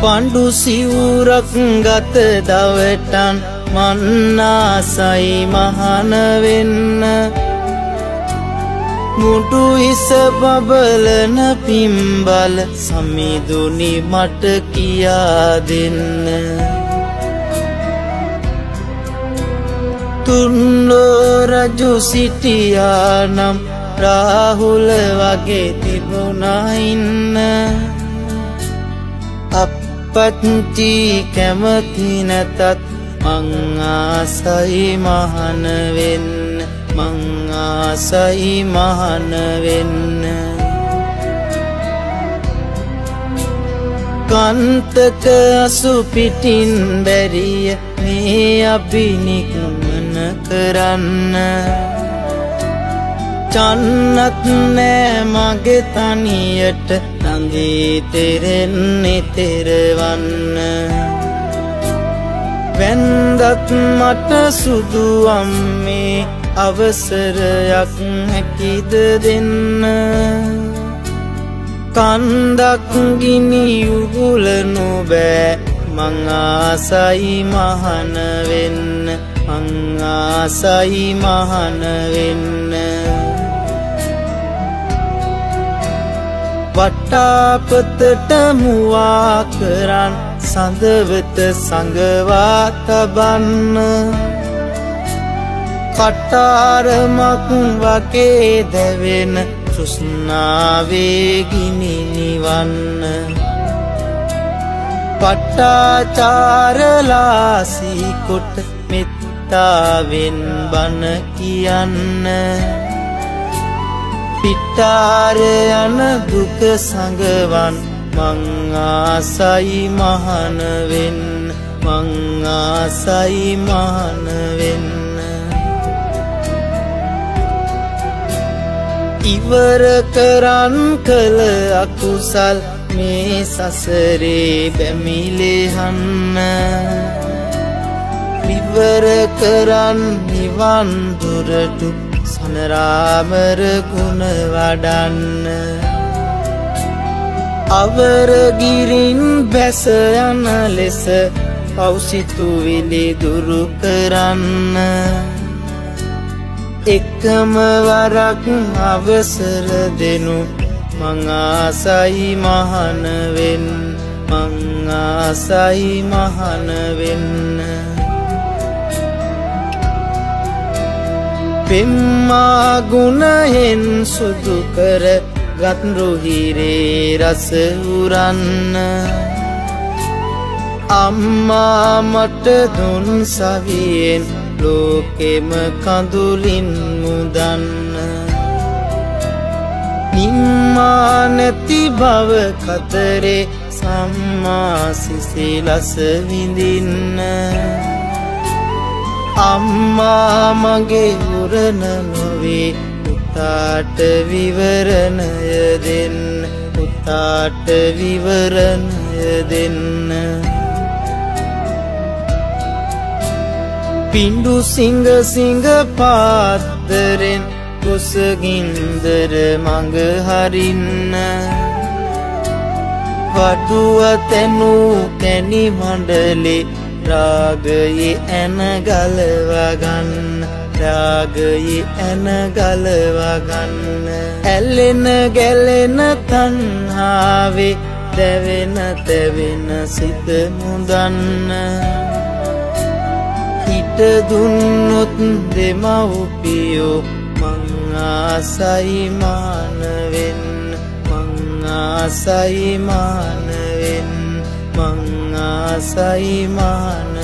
පණ්ඩු සිවුරක් ගත දවටන් මන්නාසයි මහන වෙන්න මුඩු හිස බබලන පිම්බල සමිඳුනි මට කියා දෙන්න තුන්ලෝ රජු සිටියා නම් රාහුල වගේ තිබුණා ඉන්න අප්පච්චි කැමති නැතත් මං ආසයි මහන වෙන්න මං ආසයි මහන වෙන්න කන්තක අසු පිටින් බැරිය මේ අභිනිගමන කරන්න චන්නත් නෑ මගේ තනියට නදී තෙරෙන්නේ තෙරවන්න වැන්දත් මට සුදු අම්මේ අවසරයක් හැකිද දෙන්න කන්දක් ගිනි උගුලනු බෑ මං ආසයි මහන වෙන්න මං ආසයි මහන වෙන්න වටාපතට මුවා කරන් සඳවත සඟවා තබන්න කටාරමක් වගේ දැවෙන තෘෂ්ණාවේ ගිනි නිවන්න පටාචාරලාසී කොට මෙත්තාවෙන් බණ කියන්න පිටාර යන දුක සඟවන් මං ආසයි මහන වෙන්න මං ආසයි මහන වෙන්න ඉවර කරන් කළ අකුසල් මේ සසරේ බැමිලෙහන්න ඉවර කරන් නිවන් දුරටු සනරාමර ගුණ වඩන්න අවර ගිරින් බැස යන ලෙස පෞසිතුවිලි දුරු කරන්න එකම වරක් අවසර දෙනු මං ආසයි මහන වෙන්න මං ආසයි මහන වෙන්න පෙම්මා ගුණයෙන් සුදු කර ගත් රුහිරේ රස උරන්න අම්මා මට දුන් සවියෙන් ලෝකෙම කඳුලින් මුදන්න නිම්මා නැති බව කතරේ සම්මා සිසිලස විඳින්න අම්මා මගේ උරන නොවේ පුතාට විවරණය දෙන්න පුතාට විවරණය දෙන්න පිණ්ඩු සිංග සිංග පාත්තරෙන් කුසගින්දර මඟ හරින්න වඩුව තැනූ කැණි මණ්ඩලේ රාගයේ ඇන ගලවගන්න රාගයේ ඇන ගලවගන්න ඇලෙන ගැලෙන තණ්හාවේ දැවෙන තැවෙන සිත මුදන්න හිට දුන්නොත් දෙමව්පියෝ මං ආසයි මහන වෙන්න මං ආසයි මහන වෙන්න මං ආසයි මහන